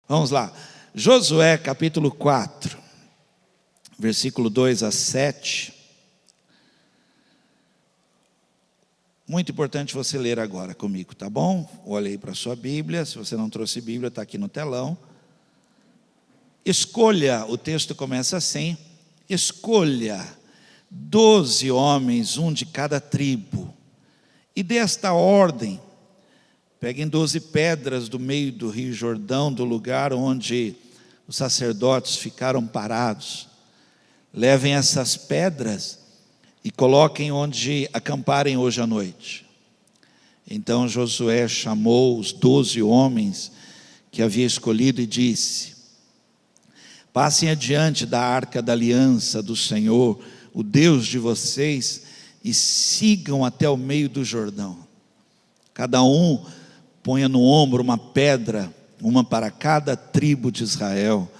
Vamos lá. Josué capítulo 4, versículo 2 a 7. Muito importante você ler agora comigo, tá bom? Olhe aí para a sua Bíblia. Se você não trouxe Bíblia, está aqui no telão. Escolha, o texto começa assim: escolha 12 homens, um de cada tribo, e dê esta ordem: peguem 12 pedras do meio do rio Jordão, do lugar onde os sacerdotes ficaram parados. Levem essas pedras e coloquem onde acamparem hoje à noite. Então Josué chamou os 12 homens que havia escolhido e disse: passem adiante da arca da aliança do Senhor, o Deus de vocês, e sigam até o meio do Jordão. Cada um ponha no ombro uma pedra, uma para cada tribo de Israel.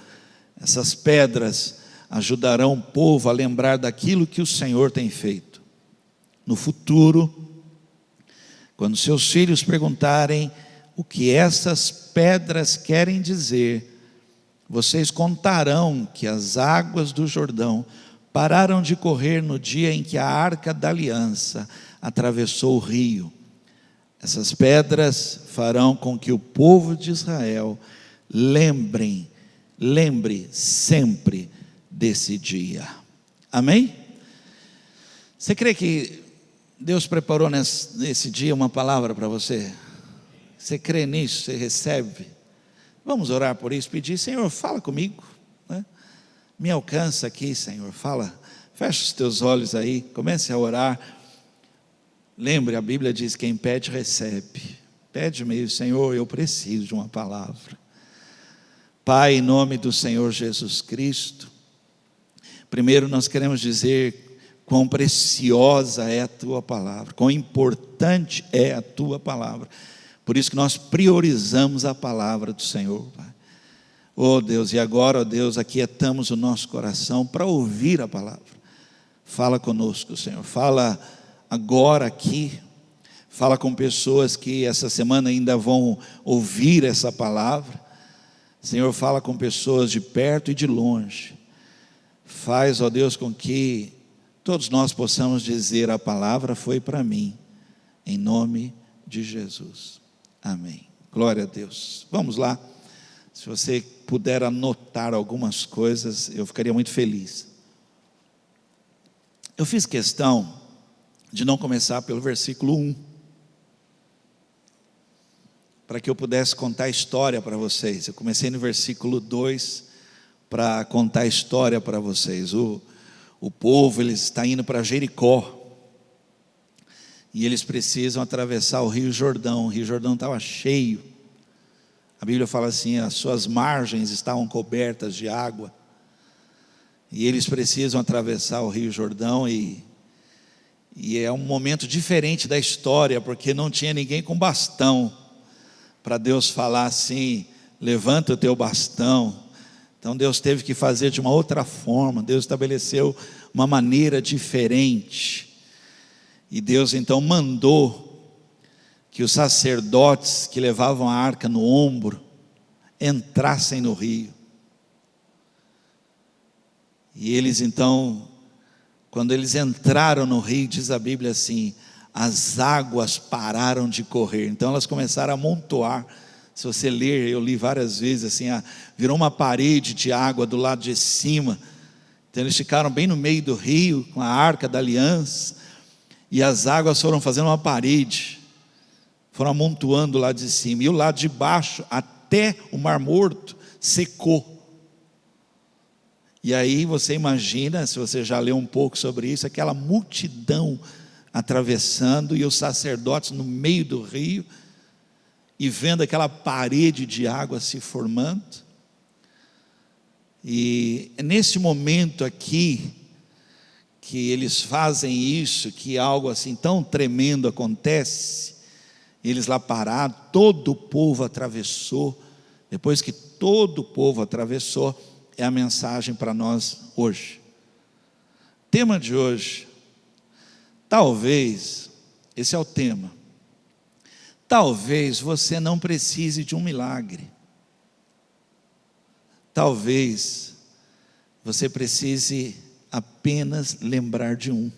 Essas pedras ajudarão o povo a lembrar daquilo que o Senhor tem feito. No futuro, quando seus filhos perguntarem o que essas pedras querem dizer, vocês contarão que as águas do Jordão pararam de correr no dia em que a arca da aliança atravessou o rio. Essas pedras farão com que o povo de Israel lembre sempre desse dia. Amém? Você crê que Deus preparou nesse dia uma palavra para você? Você crê nisso? Você recebe? Vamos orar por isso, pedir: Senhor, fala comigo, né? Me alcança aqui, Senhor, fala. Fecha os teus olhos aí, comece a orar. Lembre, a Bíblia diz: quem pede, recebe. Pede mesmo: Senhor, eu preciso de uma palavra. Pai, em nome do Senhor Jesus Cristo, primeiro nós queremos dizer quão preciosa é a Tua palavra, quão importante é a Tua palavra. Por isso que nós priorizamos a palavra do Senhor, Pai. Oh Deus, e agora, ó Deus, aquietamos o nosso coração para ouvir a palavra. Fala conosco, Senhor, fala agora aqui, fala com pessoas que essa semana ainda vão ouvir essa palavra. Senhor, fala com pessoas de perto e de longe. Faz, ó Deus, com que todos nós possamos dizer: a palavra foi para mim, em nome de Jesus, amém. Glória a Deus. Vamos lá. Se você puder anotar algumas coisas, eu ficaria muito feliz. Eu fiz questão de não começar pelo versículo 1, para que eu pudesse contar a história para vocês. Eu comecei no versículo 2 para contar a história para vocês. O povo, ele está indo para Jericó, e eles precisam atravessar o rio Jordão. O rio Jordão estava cheio. A Bíblia fala assim: as suas margens estavam cobertas de água, e eles precisam atravessar o rio Jordão. E é um momento diferente da história, porque não tinha ninguém com bastão para Deus falar assim: levanta o teu bastão. Então Deus teve que fazer de uma outra forma. Deus estabeleceu uma maneira diferente, e Deus então mandou que os sacerdotes que levavam a arca no ombro entrassem no rio. E eles então, quando eles entraram no rio, diz a Bíblia assim: as águas pararam de correr. Então elas começaram a amontoar. Se você ler, eu li várias vezes assim, virou uma parede de água do lado de cima. Então eles ficaram bem no meio do rio, com a arca da aliança, e as águas foram fazendo uma parede, foram amontoando lá de cima, e o lado de baixo, até o Mar Morto, secou. E aí você imagina, se você já leu um pouco sobre isso, aquela multidão atravessando, e os sacerdotes no meio do rio, e vendo aquela parede de água se formando. E é nesse momento aqui que eles fazem isso, que algo assim tão tremendo acontece. Eles lá parados, todo o povo atravessou. Depois que todo o povo atravessou, é a mensagem para nós hoje. Tema de hoje: talvez, esse é o tema, talvez você não precise de um milagre. talvez você precise apenas lembrar de um.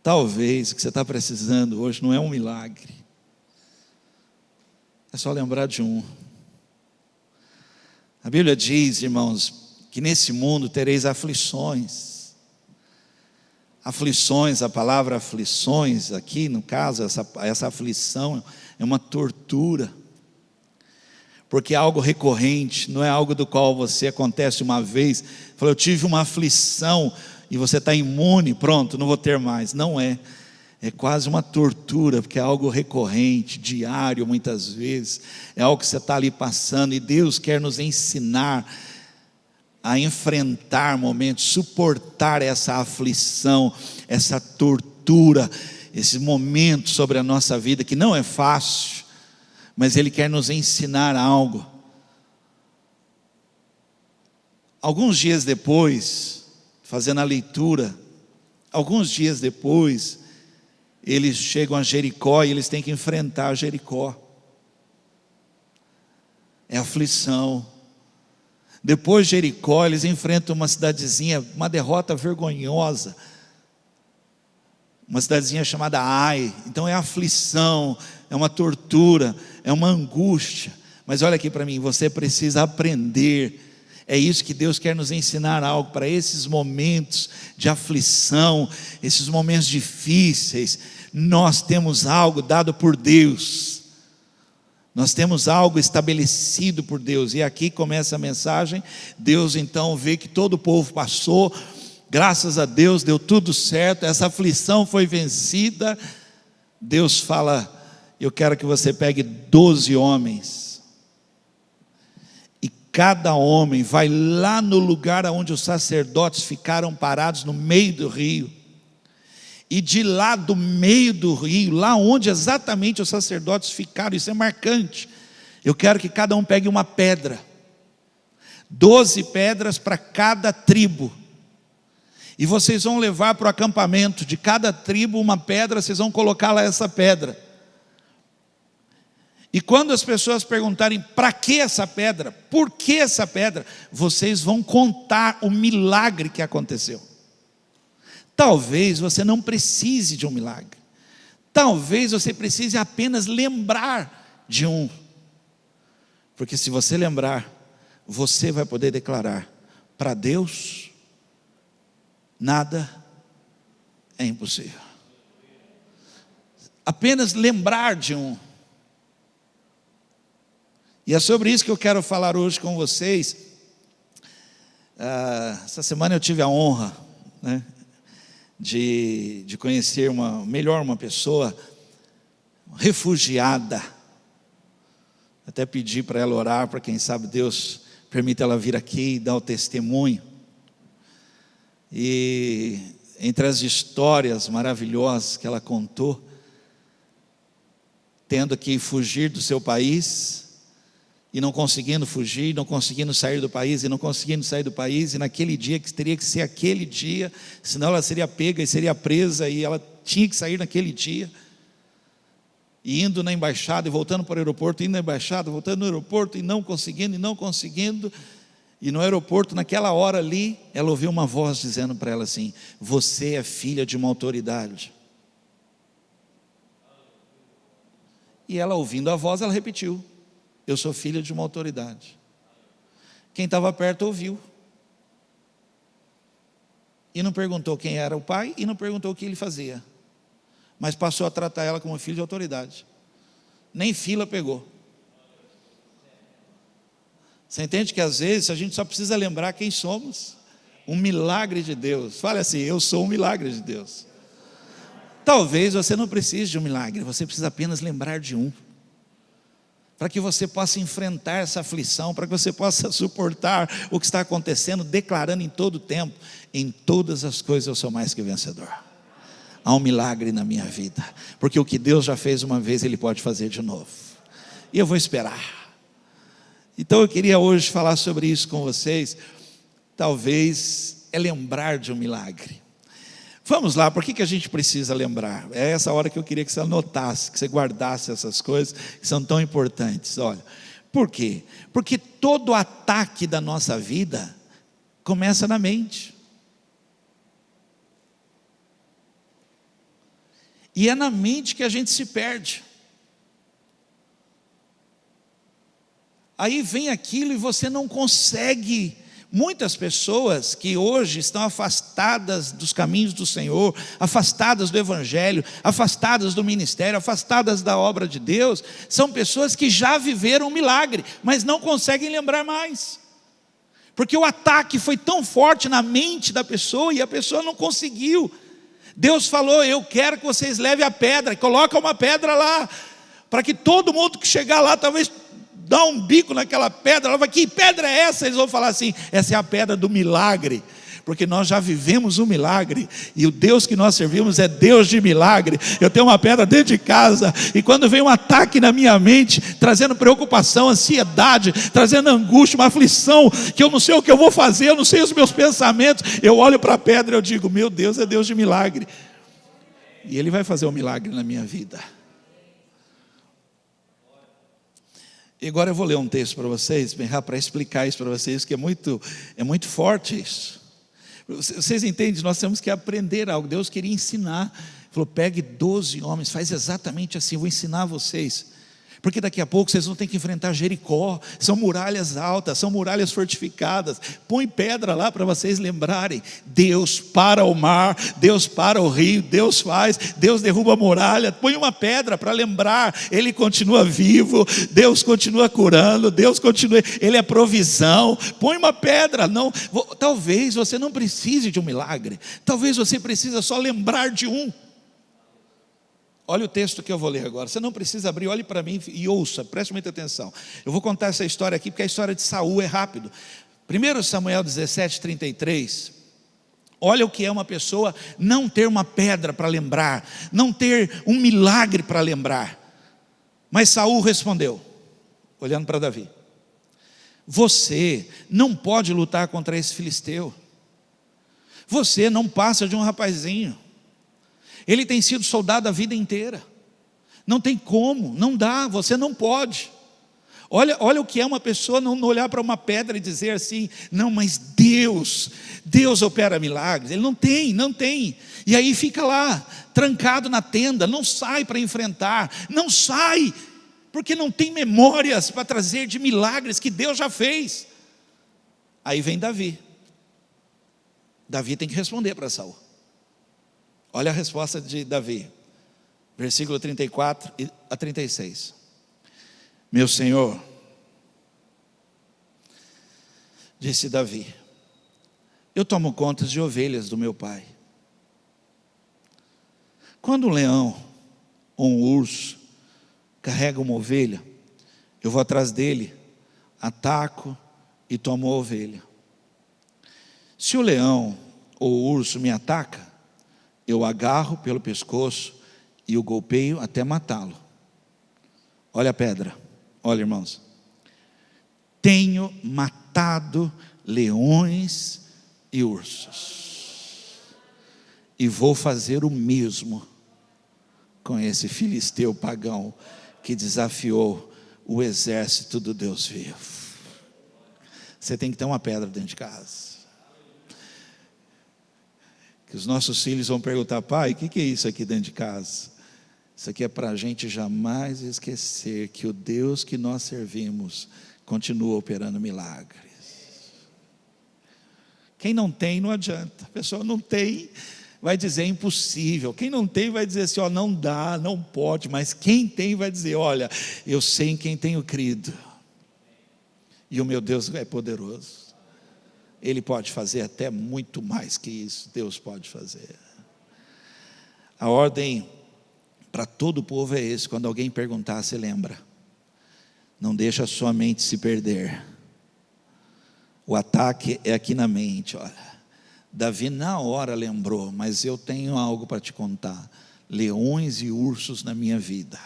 Talvez o que você está precisando hoje não é um milagre, é só lembrar de um. A Bíblia diz, irmãos, que nesse mundo tereis aflições. Aflições, a palavra aflições aqui, no caso, essa aflição é uma tortura, porque é algo recorrente, não é algo do qual você acontece uma vez, falou, eu tive uma aflição, e você está imune, pronto, não vou ter mais. Não é, é quase uma tortura, porque é algo recorrente, diário muitas vezes, é algo que você está ali passando, e Deus quer nos ensinar a enfrentar momentos, suportar essa aflição, essa tortura, esse momento sobre a nossa vida, que não é fácil, mas Ele quer nos ensinar algo. Alguns dias depois, fazendo a leitura, alguns dias depois, eles chegam a Jericó e eles têm que enfrentar Jericó. É aflição. Depois de Jericó, eles enfrentam uma cidadezinha, uma derrota vergonhosa, uma cidadezinha chamada Ai. Então é aflição, é uma tortura, é uma angústia. Mas olha aqui para mim, você precisa aprender. É isso que Deus quer nos ensinar algo, para esses momentos de aflição, esses momentos difíceis, nós temos algo dado por Deus, nós temos algo estabelecido por Deus, e aqui começa a mensagem. Deus então vê que todo o povo passou, graças a Deus deu tudo certo, essa aflição foi vencida. Deus fala, eu quero que você pegue 12 homens, cada homem vai lá no lugar onde os sacerdotes ficaram parados no meio do rio, e de lá do meio do rio, lá onde exatamente os sacerdotes ficaram, isso é marcante, eu quero que cada um pegue uma pedra, 12 pedras para cada tribo, e vocês vão levar para o acampamento de cada tribo uma pedra, vocês vão colocar lá essa pedra. E quando as pessoas perguntarem para que essa pedra, por que essa pedra, vocês vão contar o milagre que aconteceu. Talvez você não precise de um milagre, talvez você precise apenas lembrar de um, porque se você lembrar, você vai poder declarar, para Deus, nada é impossível. Apenas lembrar de um. E é sobre isso que eu quero falar hoje com vocês. Essa semana eu tive a honra, né, de conhecer melhor uma pessoa refugiada. Até pedi para ela orar, para quem sabe Deus permita ela vir aqui e dar o testemunho. E entre as histórias maravilhosas que ela contou, tendo que fugir do seu país, e não conseguindo fugir, não conseguindo sair do país, e naquele dia, que teria que ser aquele dia, senão ela seria pega e seria presa, e ela tinha que sair naquele dia, e indo na embaixada, e voltando para o aeroporto, indo na embaixada, voltando no aeroporto, e não conseguindo, e no aeroporto, naquela hora ali, ela ouviu uma voz dizendo para ela assim, você é filha de uma autoridade. E ela, ouvindo a voz, ela repetiu, eu sou filha de uma autoridade. Quem estava perto ouviu, e não perguntou quem era o pai, e não perguntou o que ele fazia, mas passou a tratar ela como filho de autoridade, nem fila pegou. Você entende que às vezes a gente só precisa lembrar quem somos, um milagre de Deus. Fale assim, eu sou um milagre de Deus. Talvez você não precise de um milagre, você precisa apenas lembrar de um, para que você possa enfrentar essa aflição, para que você possa suportar o que está acontecendo, declarando em todo o tempo, em todas as coisas eu sou mais que vencedor. Há um milagre na minha vida, porque o que Deus já fez uma vez, Ele pode fazer de novo, e eu vou esperar. Então eu queria hoje falar sobre isso com vocês. Talvez é lembrar de um milagre. Vamos lá, por que a gente precisa lembrar? É essa hora que eu queria que você anotasse, que você guardasse essas coisas que são tão importantes. Olha, por quê? Porque todo ataque da nossa vida começa na mente. E é na mente que a gente se perde. Aí vem aquilo e você não consegue. Muitas pessoas que hoje estão afastadas dos caminhos do Senhor, afastadas do Evangelho, afastadas do ministério, afastadas da obra de Deus, são pessoas que já viveram um milagre, mas não conseguem lembrar mais. Porque o ataque foi tão forte na mente da pessoa e a pessoa não conseguiu. Deus falou: eu quero que vocês levem a pedra, coloca uma pedra lá, para que todo mundo que chegar lá, talvez dá um bico naquela pedra, ela vai: que pedra é essa? Eles vão falar assim: essa é a pedra do milagre, porque nós já vivemos um milagre, e o Deus que nós servimos é Deus de milagre. Eu tenho uma pedra dentro de casa, e quando vem um ataque na minha mente, trazendo preocupação, ansiedade, trazendo angústia, uma aflição, que eu não sei o que eu vou fazer, eu não sei os meus pensamentos, eu olho para a pedra e eu digo: meu Deus é Deus de milagre, e Ele vai fazer um milagre na minha vida. E agora eu vou ler um texto para vocês, para explicar isso para vocês, que é muito forte isso. Vocês entendem? Nós temos que aprender algo. Deus queria ensinar. Ele falou: pegue 12 homens, faz exatamente assim, eu vou ensinar vocês. Porque daqui a pouco vocês vão ter que enfrentar Jericó. São muralhas altas, são muralhas fortificadas. Põe pedra lá para vocês lembrarem. Deus para o mar, Deus para o rio, Deus derruba a muralha. Põe uma pedra para lembrar, Ele continua vivo, Deus continua curando, Deus continua, Ele é provisão. Põe uma pedra. Não, talvez você não precise de um milagre, talvez você precisa só lembrar de um. Olha o texto que eu vou ler agora. Você não precisa abrir, olhe para mim e ouça, preste muita atenção. Eu vou contar essa história aqui, porque a história de Saul é rápido. 1 Samuel 17:33. Olha o que é uma pessoa não ter uma pedra para lembrar, não ter um milagre para lembrar. Mas Saul respondeu, olhando para Davi: você não pode lutar contra esse filisteu. Você não passa de um rapazinho. Ele tem sido soldado a vida inteira. Não tem como, não dá, você não pode. Olha o que é uma pessoa não olhar para uma pedra e dizer assim: não, mas Deus opera milagres. Ele não tem. E aí fica lá, trancado na tenda, não sai para enfrentar, não sai, porque não tem memórias para trazer de milagres que Deus já fez. Aí vem Davi. Davi tem que responder para Saul. Olha a resposta de Davi, versículo 34 a 36. Meu senhor, disse Davi, eu tomo conta de ovelhas do meu pai. Quando um leão ou um urso carrega uma ovelha, eu vou atrás dele, ataco e tomo a ovelha. Se o leão ou o urso me ataca, eu o agarro pelo pescoço e o golpeio até matá-lo. Olha a pedra, olha, irmãos. Tenho matado leões e ursos, e vou fazer o mesmo com esse filisteu pagão que desafiou o exército do Deus vivo. Você tem que ter uma pedra dentro de casa. Que os nossos filhos vão perguntar: pai, o que é isso aqui dentro de casa? Isso aqui é para a gente jamais esquecer que o Deus que nós servimos continua operando milagres. Quem não tem, não adianta. A pessoa não tem, vai dizer é impossível. Quem não tem vai dizer assim: ó, não dá, não pode. Mas quem tem vai dizer: olha, eu sei em quem tenho crido, e o meu Deus é poderoso. Ele pode fazer até muito mais que isso. Deus pode fazer. A ordem para todo o povo é esse: quando alguém perguntar, você lembra. Não deixa a sua mente se perder. O ataque é aqui na mente. Olha, Davi na hora lembrou: mas eu tenho algo para te contar. Leões e ursos na minha vida,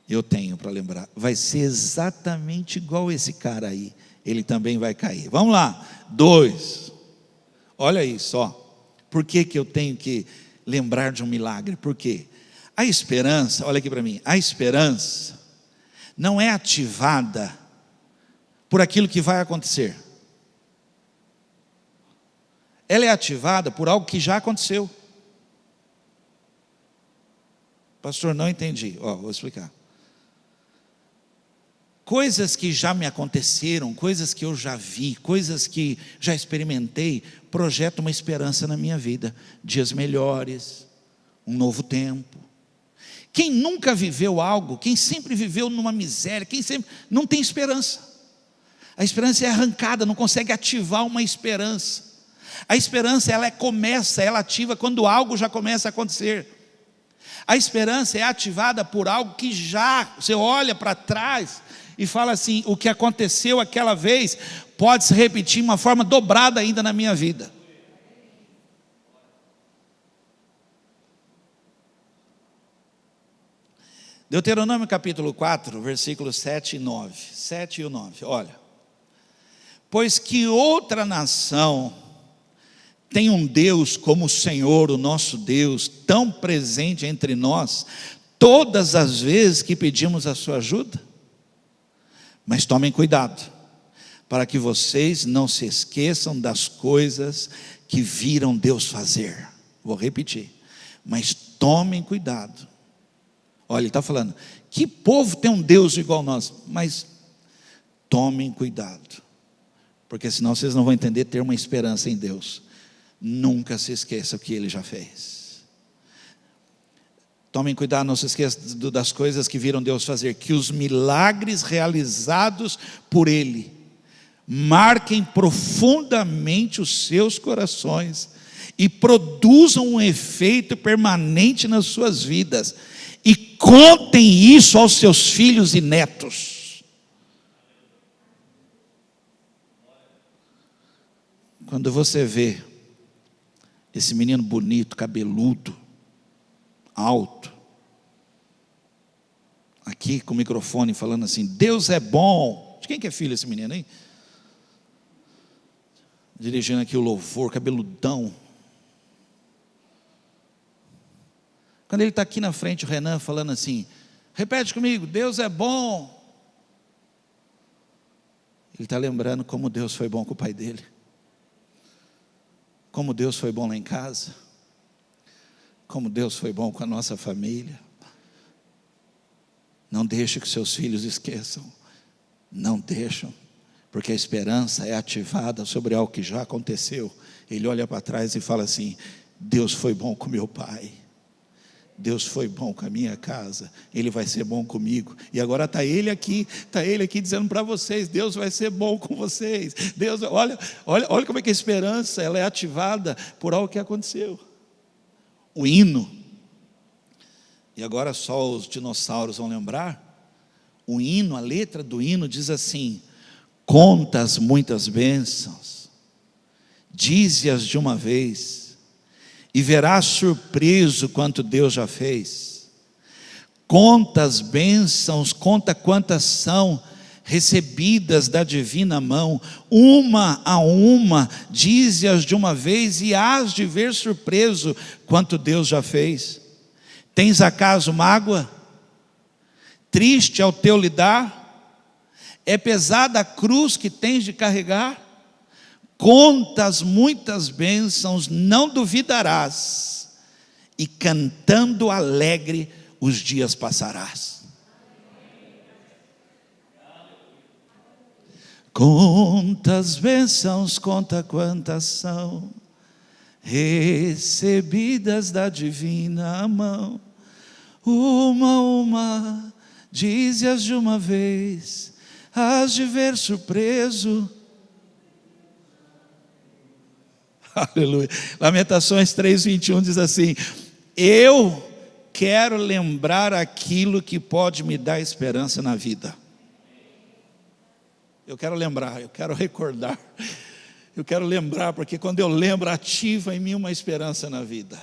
eu tenho para lembrar. Vai ser exatamente igual esse cara aí. Ele também vai cair. Vamos lá, 2. Olha isso, ó. Por que eu tenho que lembrar de um milagre? Por quê? A esperança, olha aqui para mim, a esperança não é ativada por aquilo que vai acontecer. Ela é ativada por algo que já aconteceu. Pastor, não entendi. Vou explicar. Coisas que já me aconteceram, coisas que eu já vi, coisas que já experimentei, projetam uma esperança na minha vida. Dias melhores, um novo tempo. Quem nunca viveu algo, quem sempre viveu numa miséria, quem sempre não tem esperança. A esperança é arrancada, não consegue ativar uma esperança. A esperança, ela começa, ela ativa quando algo já começa a acontecer. A esperança é ativada por algo que já, você olha para trás e fala assim, o que aconteceu aquela vez pode se repetir de uma forma dobrada ainda na minha vida. Deuteronômio capítulo 4, versículos 7 e 9. 7 e 9, olha. Pois que outra nação tem um Deus como o Senhor, o nosso Deus, tão presente entre nós, todas as vezes que pedimos a sua ajuda? Mas tomem cuidado, para que vocês não se esqueçam das coisas que viram Deus fazer. Vou repetir, mas tomem cuidado. Olha, ele está falando, que povo tem um Deus igual a nós? Mas tomem cuidado, porque senão vocês não vão entender ter uma esperança em Deus. Nunca se esqueça o que Ele já fez. Tomem cuidado, não se esqueçam das coisas que viram Deus fazer, que os milagres realizados por Ele marquem profundamente os seus corações e produzam um efeito permanente nas suas vidas, e contem isso aos seus filhos e netos. Quando você vê esse menino bonito, cabeludo, alto, aqui com o microfone falando assim, Deus é bom. De quem que é filho esse menino, hein? Dirigindo aqui o louvor, cabeludão. Quando ele está aqui na frente, o Renan falando assim, repete comigo, Deus é bom. Ele está lembrando como Deus foi bom com o pai dele. Como Deus foi bom lá em casa. Como Deus foi bom com a nossa família. Não deixe que seus filhos esqueçam. Não deixam. Porque a esperança é ativada sobre algo que já aconteceu. Ele olha para trás e fala assim, Deus foi bom com meu pai. Deus foi bom com a minha casa, Ele vai ser bom comigo. E agora está Ele aqui dizendo para vocês, Deus vai ser bom com vocês. Deus, olha como é que a esperança ela é ativada por algo que aconteceu. O hino, e agora só os dinossauros vão lembrar, o hino, a letra do hino diz assim, conta as muitas bênçãos, dize-as de uma vez, e verás surpreso quanto Deus já fez. Conta as bênçãos, conta quantas são recebidas da divina mão, uma a uma, dize-as de uma vez, e hás de ver surpreso quanto Deus já fez. Tens acaso mágoa? Triste ao teu lidar? É pesada a cruz que tens de carregar? Contas muitas bênçãos, não duvidarás, e cantando alegre os dias passarás. Conta as bênçãos, conta quantas são recebidas da divina mão. Uma, dize-as de uma vez, hás de ver surpreso. Aleluia. Lamentações 3:21 diz assim, eu quero lembrar aquilo que pode me dar esperança na vida. Eu quero lembrar, eu quero recordar, eu quero lembrar, porque quando eu lembro, ativa em mim uma esperança na vida.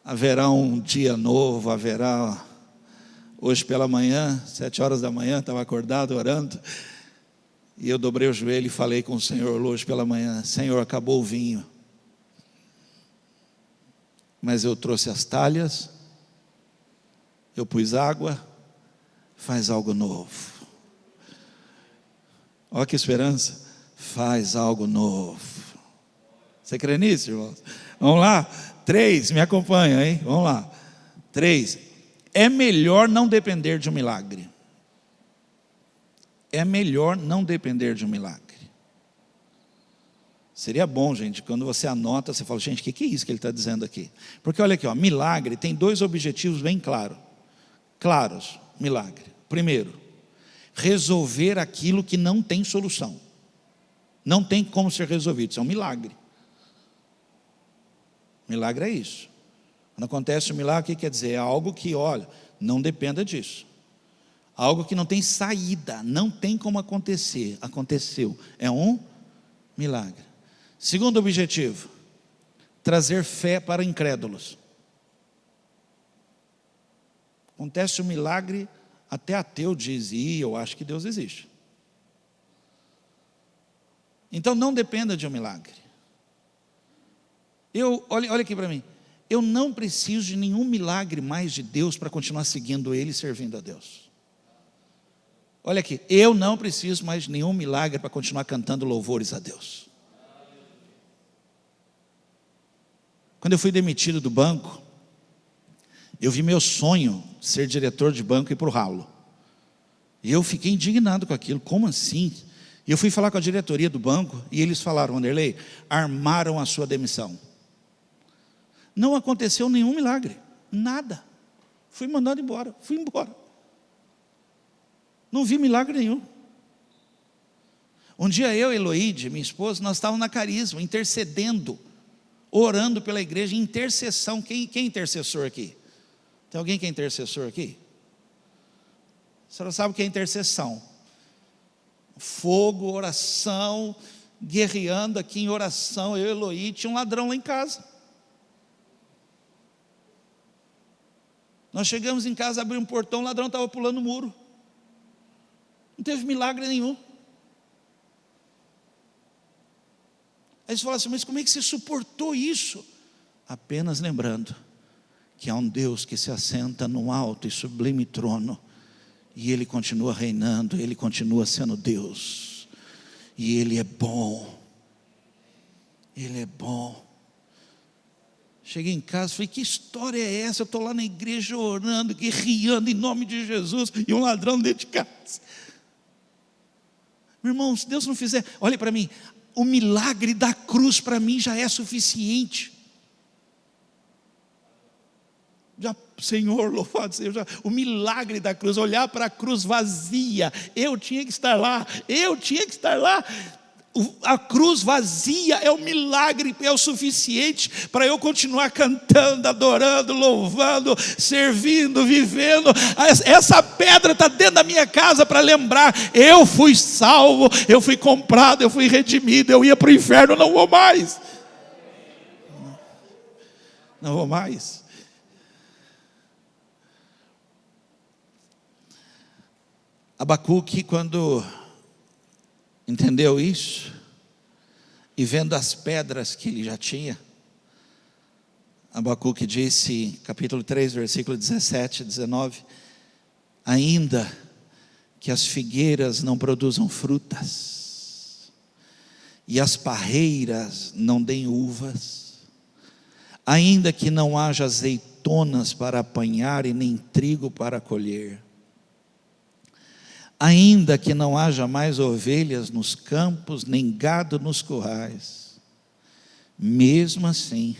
Haverá um dia novo, hoje pela manhã, 7 horas da manhã, estava acordado orando, e eu dobrei o joelho e falei com o Senhor hoje pela manhã, Senhor, acabou o vinho. mas eu trouxe as talhas, eu pus água, faz algo novo. Olha que esperança, faz algo novo. Você crê nisso, irmãos? Vamos lá, 3, me acompanha, hein? Vamos lá, 3, é melhor não depender de um milagre. É melhor não depender de um milagre. Seria bom, gente, quando você anota, você fala, gente, o que é isso que ele está dizendo aqui? Porque olha aqui, ó, milagre tem 2 objetivos bem claros, milagre. Primeiro, resolver aquilo que não tem solução. Não tem como ser resolvido, isso é um milagre. Milagre é isso. Quando acontece um milagre, o que quer dizer? É algo que, olha, não dependa disso. Algo que não tem saída, não tem como acontecer. Aconteceu, é um milagre. Segundo objetivo, trazer fé para incrédulos. Acontece um milagre, até ateu diz, eu acho que Deus existe. Então não dependa de um milagre. Olha aqui para mim, eu não preciso de nenhum milagre mais de Deus para continuar seguindo Ele e servindo a Deus. Olha aqui, eu não preciso mais de nenhum milagre para continuar cantando louvores a Deus. Quando eu fui demitido do banco, eu vi meu sonho ser diretor de banco ir para o ralo. E eu fiquei indignado com aquilo, como assim? E eu fui falar com a diretoria do banco, e eles falaram, Wanderlei, armaram a sua demissão. Não aconteceu nenhum milagre, nada. Fui mandado embora, fui embora. Não vi milagre nenhum. Um dia eu e Eloíde, minha esposa, nós estávamos na Carisma, intercedendo, orando pela igreja, intercessão. Quem é intercessor aqui? Tem alguém que é intercessor aqui? A senhora sabe o que é intercessão? Fogo, oração, guerreando aqui em oração. Eu e Eloíde, tinha um ladrão lá em casa. Nós chegamos em casa, abrimos um portão, o ladrão estava pulando o muro. Não teve milagre nenhum. Aí você fala assim, mas como é que você suportou isso? Apenas lembrando que há um Deus que se assenta num alto e sublime trono, e Ele continua reinando, Ele continua sendo Deus, e Ele é bom, Ele é bom. Cheguei em casa, falei, que história é essa? Eu estou lá na igreja orando, guerreando em nome de Jesus, e um ladrão dentro de casa. Meu irmão, se Deus não fizer, olha para mim, o milagre da cruz para mim já é suficiente. Senhor, louvado seja, o milagre da cruz, olhar para a cruz vazia, eu tinha que estar lá, a cruz vazia é o milagre, é o suficiente para eu continuar cantando, adorando, louvando, servindo, vivendo. Essa pedra está dentro da minha casa para lembrar, eu fui salvo, eu fui comprado, eu fui redimido, eu ia para o inferno, não vou mais. Não vou mais. Abacuque, quando entendeu isso, e vendo as pedras que ele já tinha, Abacuque disse, capítulo 3, versículo 17 e 19, ainda que as figueiras não produzam frutas, e as parreiras não deem uvas, ainda que não haja azeitonas para apanhar e nem trigo para colher, ainda que não haja mais ovelhas nos campos, nem gado nos currais, mesmo assim,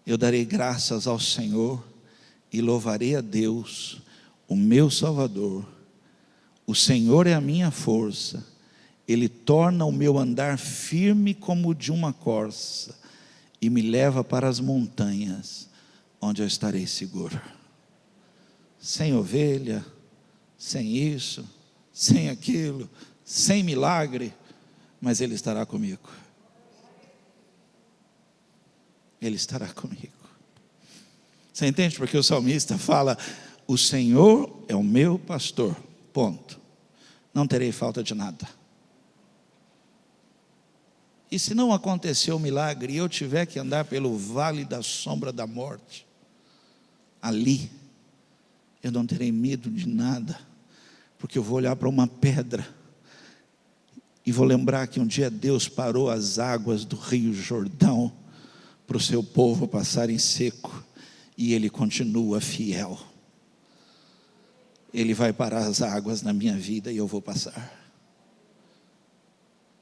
eu darei graças ao Senhor, e louvarei a Deus, o meu Salvador. O Senhor é a minha força, Ele torna o meu andar firme como o de uma corça, e me leva para as montanhas, onde eu estarei seguro. Sem ovelha, sem isso, sem aquilo, sem milagre, mas Ele estará comigo. Ele estará comigo. Você entende porque o salmista fala, o Senhor é o meu pastor, ponto. Não terei falta de nada. E se não acontecer o milagre e eu tiver que andar pelo vale da sombra da morte, ali eu não terei medo de nada, porque eu vou olhar para uma pedra e vou lembrar que um dia Deus parou as águas do rio Jordão para o seu povo passarem seco, e Ele continua fiel. Ele vai parar as águas na minha vida e eu vou passar.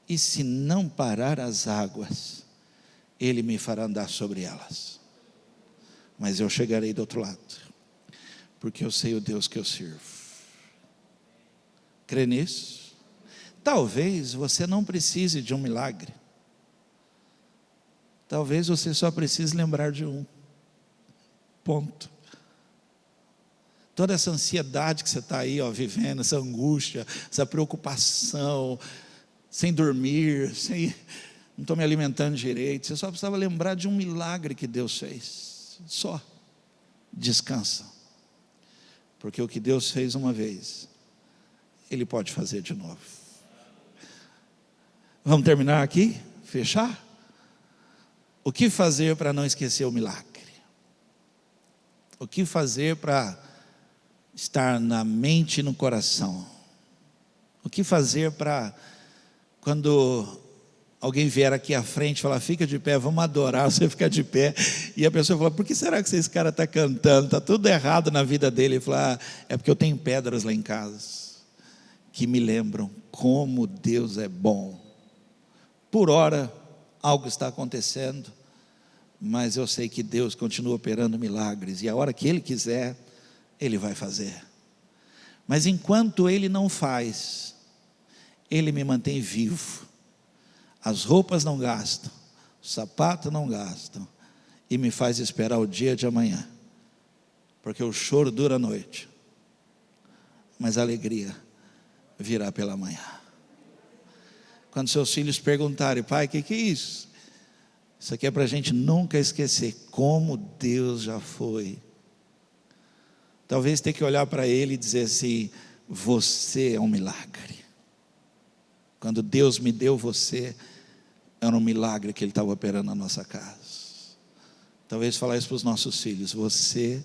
E se não parar as águas, Ele me fará andar sobre elas, mas eu chegarei do outro lado, porque eu sei o Deus que eu sirvo. Crê nisso? Talvez você não precise de um milagre, talvez você só precise lembrar de um, ponto. Toda essa ansiedade que você está aí, vivendo, essa angústia, essa preocupação, sem dormir, não estou me alimentando direito, você só precisava lembrar de um milagre que Deus fez, só. Descansa, porque o que Deus fez uma vez, Ele pode fazer de novo. Vamos terminar aqui? Fechar? O que fazer para não esquecer o milagre? O que fazer para estar na mente e no coração? O que fazer para, quando alguém vier aqui à frente e falar, fica de pé, vamos adorar, você fica de pé, e a pessoa fala, por que será que esse cara está cantando? Está tudo errado na vida dele. Ele fala, é porque eu tenho pedras lá em casa, que me lembram como Deus é bom. Por hora, algo está acontecendo, mas eu sei que Deus continua operando milagres, e a hora que Ele quiser, Ele vai fazer. Mas enquanto Ele não faz, Ele me mantém vivo. As roupas não gastam, os sapatos não gastam, e me faz esperar o dia de amanhã, porque o choro dura a noite, mas a alegria virá pela manhã. Quando seus filhos perguntarem, pai, o que é isso? Isso aqui é para a gente nunca esquecer como Deus já foi. Talvez tenha que olhar para ele e dizer assim, você é um milagre. Quando Deus me deu você, era um milagre que Ele estava operando na nossa casa. Talvez falar isso para os nossos filhos, você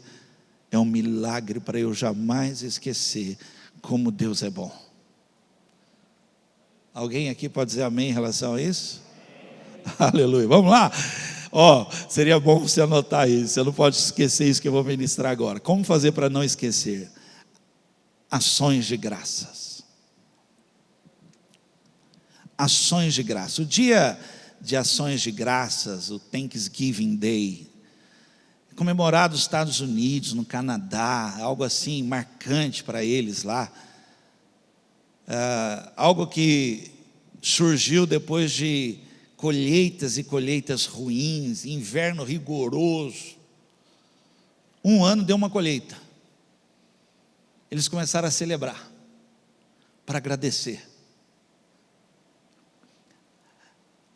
é um milagre para eu jamais esquecer como Deus é bom. Alguém aqui pode dizer amém em relação a isso? Aleluia, vamos lá? Seria bom você anotar isso, você não pode esquecer isso que eu vou ministrar agora. Como fazer para não esquecer? Ações de graças. Ações de graça. O dia de ações de graças, o Thanksgiving Day, comemorado nos Estados Unidos, no Canadá, algo assim marcante para eles lá, algo que surgiu depois de colheitas e colheitas ruins, inverno rigoroso. Um ano deu uma colheita, eles começaram a celebrar, para agradecer.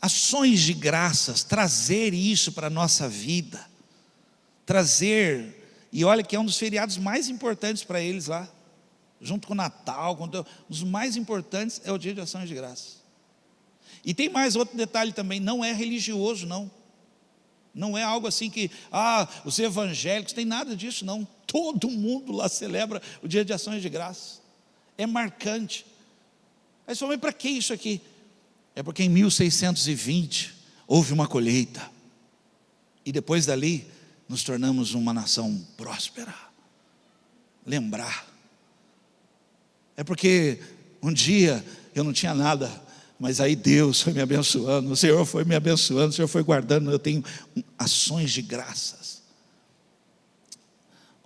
Ações de graças, trazer isso para a nossa vida, trazer, e olha que é um dos feriados mais importantes para eles lá, junto com o Natal, um dos mais importantes é o dia de ações de graças. E tem mais outro detalhe também, não é religioso não é algo assim que, os evangélicos, tem nada disso não, todo mundo lá celebra o dia de ações de graças, é marcante. Aí você fala, mas para que isso aqui? É porque em 1620 houve uma colheita, e depois dali nos tornamos uma nação próspera. Lembrar, é porque um dia eu não tinha nada, mas aí Deus foi me abençoando, o Senhor foi me abençoando, o Senhor foi guardando, eu tenho ações de graças.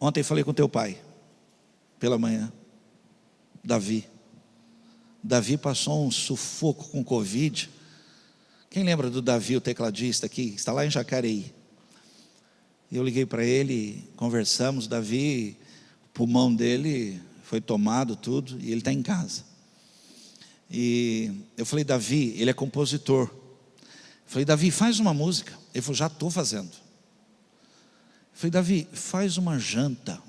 Ontem falei com teu pai, pela manhã, Davi passou um sufoco com Covid. Quem lembra do Davi, o tecladista aqui, está lá em Jacareí? Eu liguei para ele, conversamos, Davi, o pulmão dele foi tomado tudo, e ele está em casa. E eu falei, Davi, ele é compositor. Eu falei, Davi, faz uma música. Ele falou, já estou fazendo. Eu falei, Davi, faz uma janta,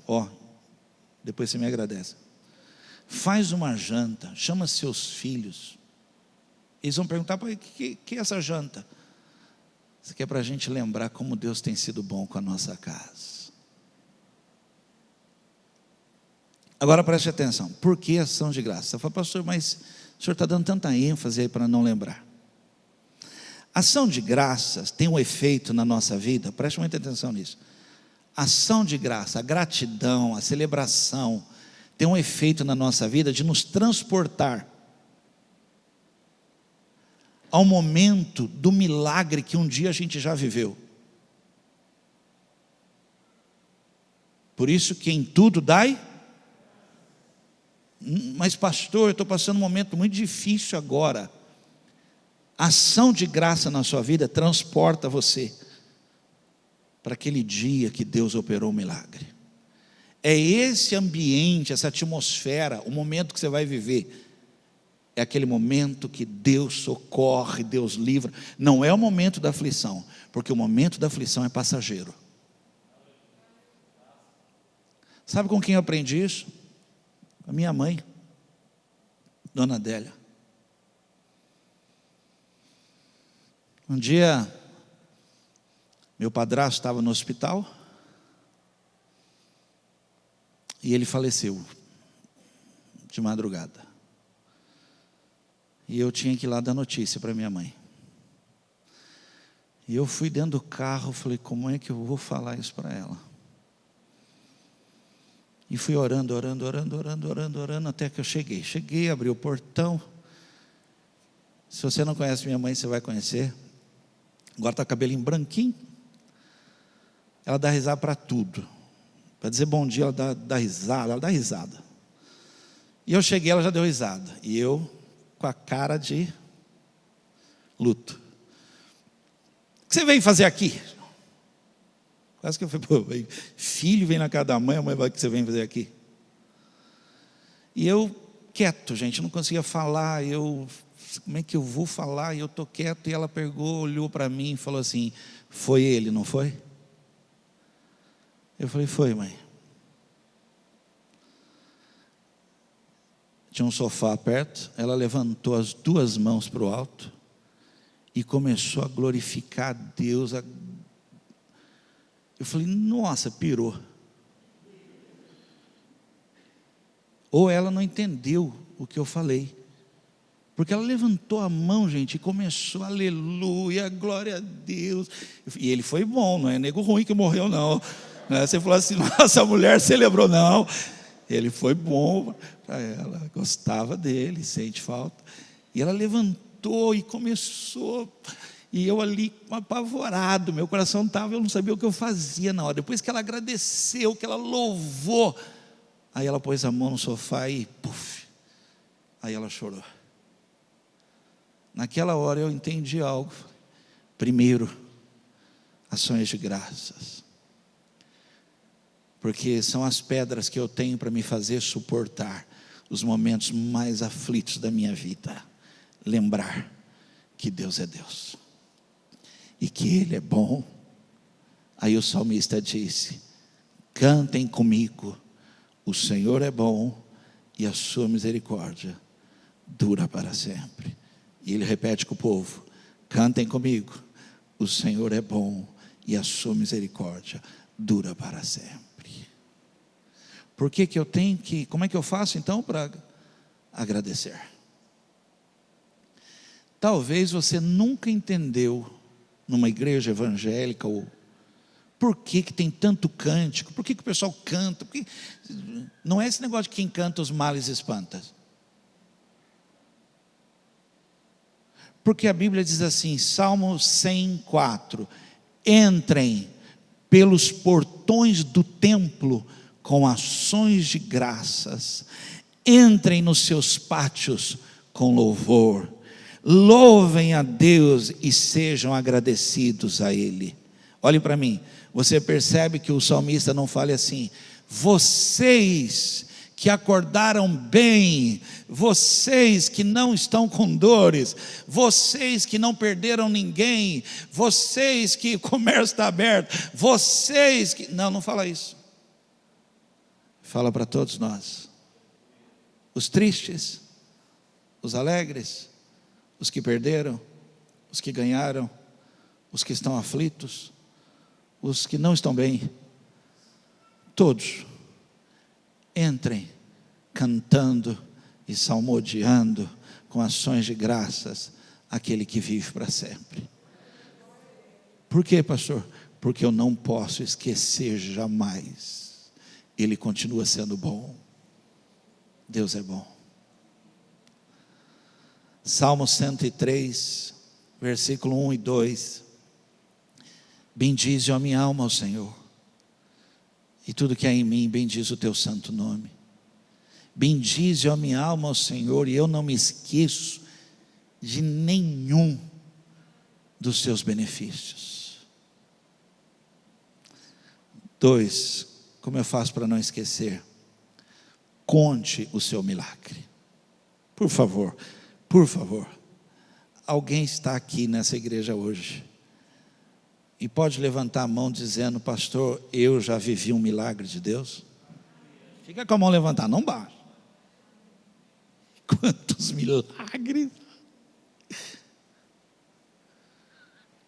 depois você me agradece. Faz uma janta, chama seus filhos, Eles vão perguntar: o que é essa janta? Isso aqui é para a gente lembrar como Deus tem sido bom com a nossa casa. Agora preste atenção, por que ação de graça? Você fala: pastor, mas o senhor está dando tanta ênfase aí para não lembrar. Ação de graças tem um efeito na nossa vida, preste muita atenção nisso. Ação de graça, a gratidão, a celebração, tem um efeito na nossa vida de nos transportar ao momento do milagre que um dia a gente já viveu. Por isso que em tudo dai. Mas pastor, eu estou passando um momento muito difícil agora. A ação de graça na sua vida transporta você para aquele dia que Deus operou o milagre. É esse ambiente, essa atmosfera, o momento que você vai viver. É aquele momento que Deus socorre, Deus livra. Não é o momento da aflição, porque o momento da aflição é passageiro. Sabe com quem eu aprendi isso? A minha mãe, Dona Adélia. Um dia, meu padrasto estava no hospital e ele faleceu de madrugada. E eu tinha que ir lá dar notícia para minha mãe. E eu fui dentro do carro, falei: como é que eu vou falar isso para ela? E fui orando, até que eu cheguei. Cheguei, abri o portão. Se você não conhece minha mãe, você vai conhecer. Agora está com o cabelinho branquinho. Ela dá risada para tudo. Para dizer bom dia, ela dá risada, ela dá risada. E eu cheguei, ela já deu risada. E eu, com a cara de luto: o que você veio fazer aqui? Quase que eu falei: filho vem na casa da mãe, a mãe vai: o que você vem fazer aqui? E eu quieto, gente, não conseguia falar. Como é que eu vou falar? E eu estou quieto. E ela pegou, olhou para mim e falou assim: foi ele, não foi? Eu falei: foi, mãe. Tinha um sofá perto. Ela levantou as duas mãos para o alto e começou a glorificar a Deus. Eu falei: nossa, pirou. Ou ela não entendeu o que eu falei, porque ela levantou a mão, gente, e começou: aleluia, glória a Deus. E ele foi bom, não é nego ruim que morreu não. Você falou assim: nossa, a mulher celebrou. Não, ele foi bom para ela, gostava dele, sente falta. E ela levantou e começou. E eu ali apavorado, meu coração estava, eu não sabia o que eu fazia na hora. Depois que ela agradeceu, que ela louvou, aí ela pôs a mão no sofá e puf, aí ela chorou. Naquela hora eu entendi algo. Primeiro, ações de graças, porque são as pedras que eu tenho para me fazer suportar os momentos mais aflitos da minha vida. Lembrar que Deus é Deus e que Ele é bom. Aí o salmista disse: cantem comigo, o Senhor é bom e a sua misericórdia dura para sempre. E ele repete com o povo: cantem comigo, o Senhor é bom e a sua misericórdia dura para sempre. Por que eu tenho que, como é que eu faço então para agradecer? Talvez você nunca entendeu numa igreja evangélica por que tem tanto cântico, por que o pessoal canta, porque não é esse negócio de quem canta os males espanta. Porque a Bíblia diz assim, Salmo 104: entrem pelos portões do templo com ações de graças, entrem nos seus pátios com louvor, louvem a Deus e sejam agradecidos a Ele. Olhe para mim, você percebe que o salmista não fala assim: vocês que acordaram bem, vocês que não estão com dores, vocês que não perderam ninguém, vocês que o comércio está aberto, vocês que... Não fala isso. Fala para todos nós, os tristes, os alegres, os que perderam, os que ganharam, os que estão aflitos, os que não estão bem, todos entrem cantando e salmodiando com ações de graças aquele que vive para sempre. Por quê, pastor? Porque eu não posso esquecer jamais. Ele continua sendo bom. Deus é bom. Salmo 103, versículo 1 e 2. Bendize a minha alma ao Senhor, e tudo que há em mim, bendize o teu santo nome. Bendize a minha alma ao Senhor, e eu não me esqueço de nenhum dos seus benefícios. 2, como eu faço para não esquecer? Conte o seu milagre. Por favor, alguém está aqui nessa igreja hoje e pode levantar a mão dizendo: pastor, eu já vivi um milagre de Deus? Fica com a mão levantada, não baixa. Quantos milagres!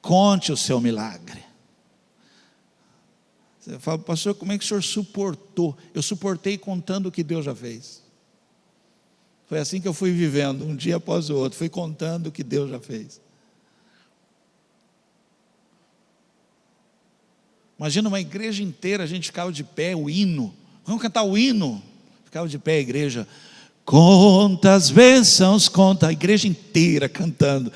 Conte o seu milagre. Você fala: pastor, como é que o senhor suportou? Eu suportei contando o que Deus já fez. Foi assim que eu fui vivendo, um dia após o outro, fui contando o que Deus já fez. Imagina uma igreja inteira, a gente ficava de pé, o hino, vamos cantar o hino, ficava de pé a igreja, conta as bênçãos, conta, a igreja inteira cantando,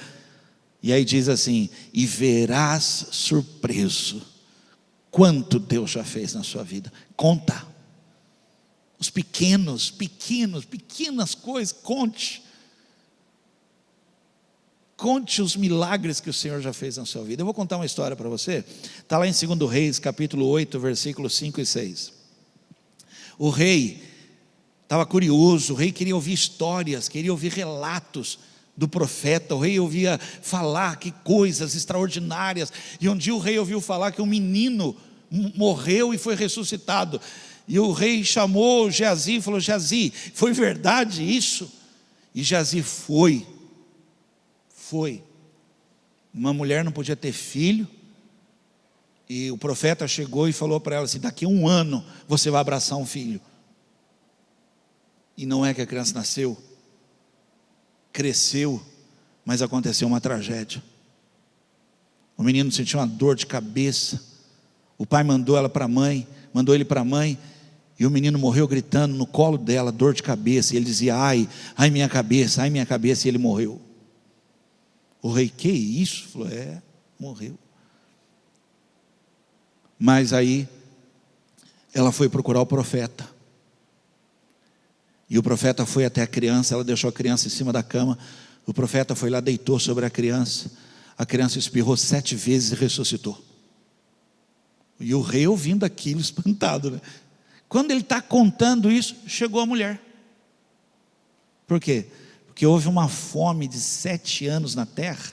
e aí diz assim: e verás surpreso, quanto Deus já fez na sua vida. Conta, os pequenas coisas, conte os milagres que o Senhor já fez na sua vida. Eu vou contar uma história para você, está lá em 2 Reis, capítulo 8, versículos 5 e 6. O rei estava curioso, o rei queria ouvir histórias, queria ouvir relatos do profeta. O rei ouvia falar que coisas extraordinárias, e um dia o rei ouviu falar que um menino morreu e foi ressuscitado, e o rei chamou Geazi e falou: Geazi, foi verdade isso? E Geazi foi. Uma mulher não podia ter filho, e o profeta chegou e falou para ela assim: daqui a 1 ano você vai abraçar um filho. E não é que a criança nasceu, cresceu, mas aconteceu uma tragédia. O menino sentiu uma dor de cabeça, o pai mandou ele para a mãe, e o menino morreu gritando no colo dela, dor de cabeça, e ele dizia: ai minha cabeça, e ele morreu. O rei: que isso? Falou: morreu. Mas aí ela foi procurar o profeta, e o profeta foi até a criança, ela deixou a criança em cima da cama, o profeta foi lá, deitou sobre a criança espirrou 7 vezes e ressuscitou. E o rei ouvindo aquilo, espantado, né? Quando ele está contando isso, chegou a mulher. Por quê? Porque houve uma fome de 7 anos na terra,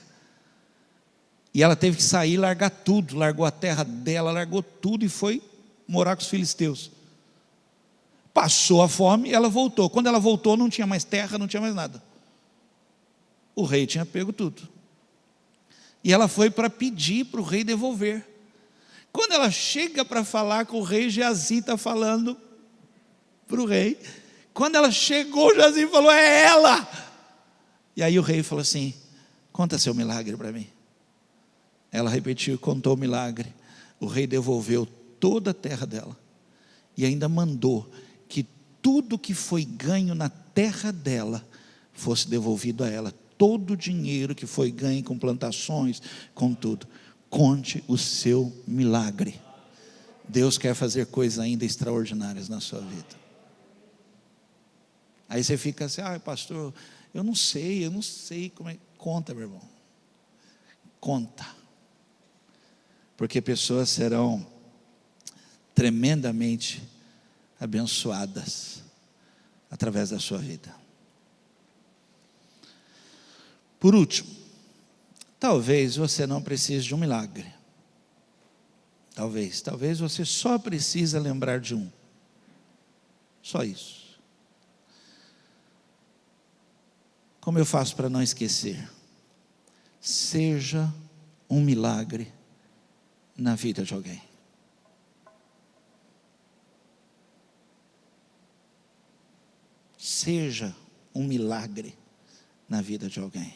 e ela teve que sair e largar tudo, largou a terra dela, largou tudo e foi morar com os filisteus. Passou a fome, ela voltou. Quando ela voltou, não tinha mais terra, não tinha mais nada. O rei tinha pego tudo, e ela foi para pedir para o rei devolver. Quando ela chega para falar com o rei, Geazi está falando para o rei. Quando ela chegou, Geazi falou: é ela. E aí o rei falou assim: conta seu milagre para mim. Ela repetiu e contou o milagre. O rei devolveu toda a terra dela, e ainda mandou que tudo que foi ganho na terra dela fosse devolvido a ela. Todo o dinheiro que foi ganho com plantações, com tudo. Conte o seu milagre. Deus quer fazer coisas ainda extraordinárias na sua vida. Aí você fica assim: pastor, eu não sei como é. Conta, meu irmão, conta, porque pessoas serão tremendamente abençoadas através da sua vida. Por último, talvez você não precise de um milagre. Talvez você só precisa lembrar de um. Só isso. Como eu faço para não esquecer? Seja um milagre na vida de alguém. Seja um milagre na vida de alguém.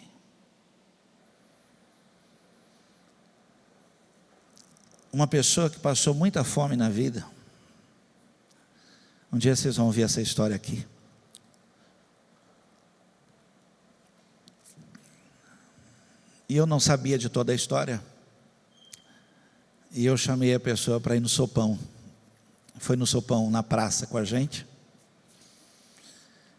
Uma pessoa que passou muita fome na vida, um dia vocês vão ouvir essa história aqui. E eu não sabia de toda a história. E eu chamei a pessoa para ir no sopão. Foi no sopão na praça com a gente.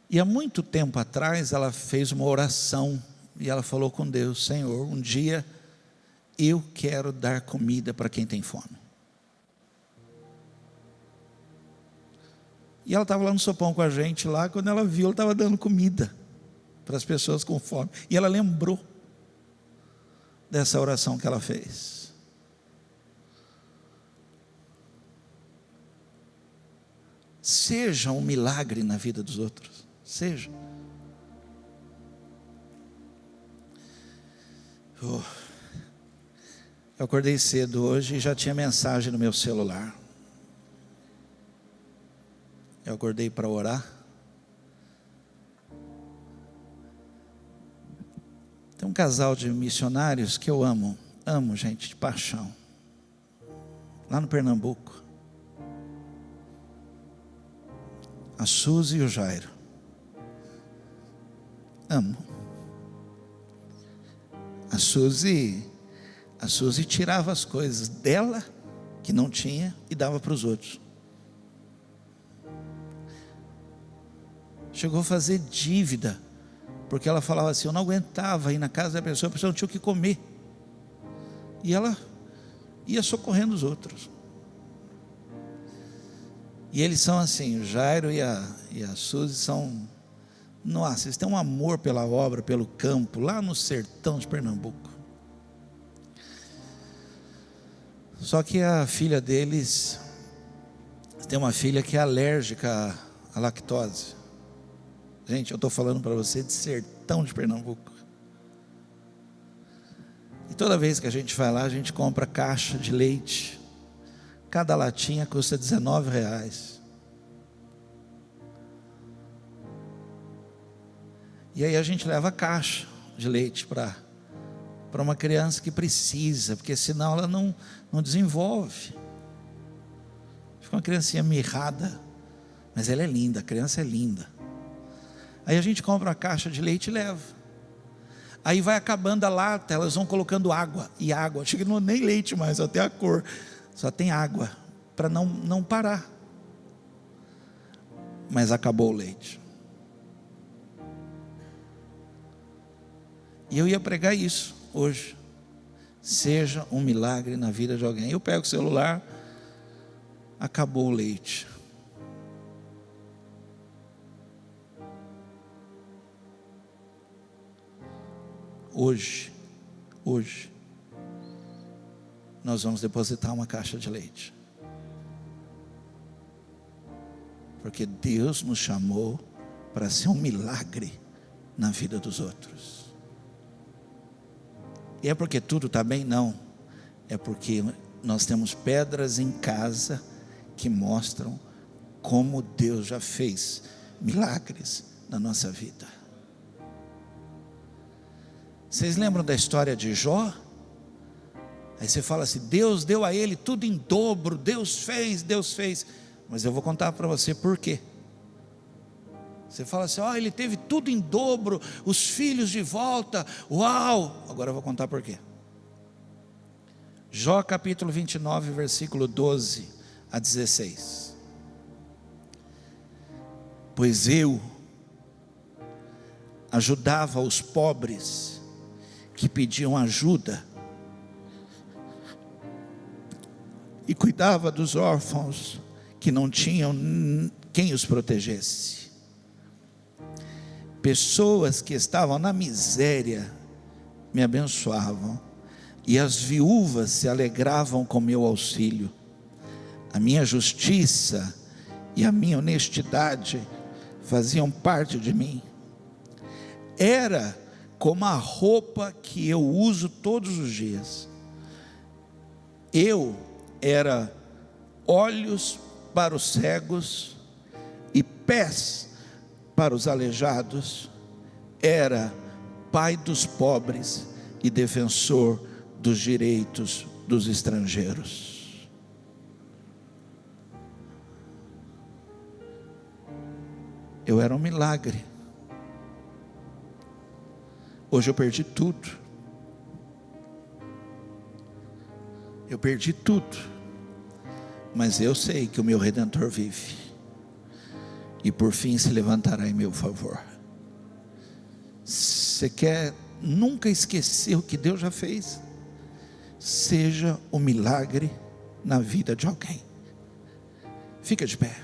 E há muito tempo atrás ela fez uma oração. E ela falou com Deus: Senhor, um dia eu quero dar comida para quem tem fome. E ela estava lá no sopão com a gente lá. Quando ela viu, ela estava dando comida para as pessoas com fome. E ela lembrou dessa oração que ela fez. Seja um milagre na vida dos outros. Seja. Eu acordei cedo hoje e já tinha mensagem no meu celular. Eu acordei para orar. Tem um casal de missionários que eu amo, gente, de paixão, lá no Pernambuco, a Suzy e o Jairo, amo. A Suzy tirava as coisas dela, que não tinha, e dava para os outros. Chegou a fazer dívida, porque ela falava assim: eu não aguentava ir na casa da pessoa, a pessoa não tinha o que comer. E ela ia socorrendo os outros. E eles são assim, o Jairo e a Suzy são, nossa, eles têm um amor pela obra, pelo campo, lá no sertão de Pernambuco. Só que a filha deles, tem uma filha que é alérgica à lactose. Gente, eu estou falando para você de sertão de Pernambuco. E toda vez que a gente vai lá, a gente compra caixa de leite. Cada latinha custa R$19. E aí a gente leva a caixa de leite para uma criança que precisa, porque senão ela não desenvolve. Fica uma criancinha mirrada, mas ela é linda, a criança é linda. Aí a gente compra uma caixa de leite e leva. Aí vai acabando a lata, elas vão colocando água. E água, chega não nem leite mais, só tem a cor. Só tem água, para não parar. Mas acabou o leite. E eu ia pregar isso hoje. Seja um milagre na vida de alguém. Eu pego o celular, acabou o leite. Hoje, nós vamos depositar uma caixa de leite. Porque Deus nos chamou para ser um milagre na vida dos outros. E é porque tudo está bem? Não. É porque nós temos pedras em casa que mostram como Deus já fez milagres na nossa vida. Vocês lembram da história de Jó? Aí você fala assim: Deus deu a ele tudo em dobro, Deus fez. Mas eu vou contar para você por quê. Você fala assim: ele teve tudo em dobro, os filhos de volta, uau! Agora eu vou contar por quê. Jó capítulo 29, versículo 12 a 16. Pois eu ajudava os pobres que pediam ajuda, e cuidava dos órfãos que não tinham quem os protegesse. Pessoas que estavam na miséria me abençoavam, e as viúvas se alegravam com meu auxílio. A minha justiça e a minha honestidade faziam parte de mim. Era como a roupa que eu uso todos os dias. Eu era olhos para os cegos e pés para os aleijados, era pai dos pobres e defensor dos direitos dos estrangeiros. Eu era um milagre. Hoje eu perdi tudo. Eu perdi tudo. Mas eu sei que o meu Redentor vive. E por fim se levantará em meu favor. Você quer nunca esquecer o que Deus já fez? Seja um milagre na vida de alguém. Fica de pé.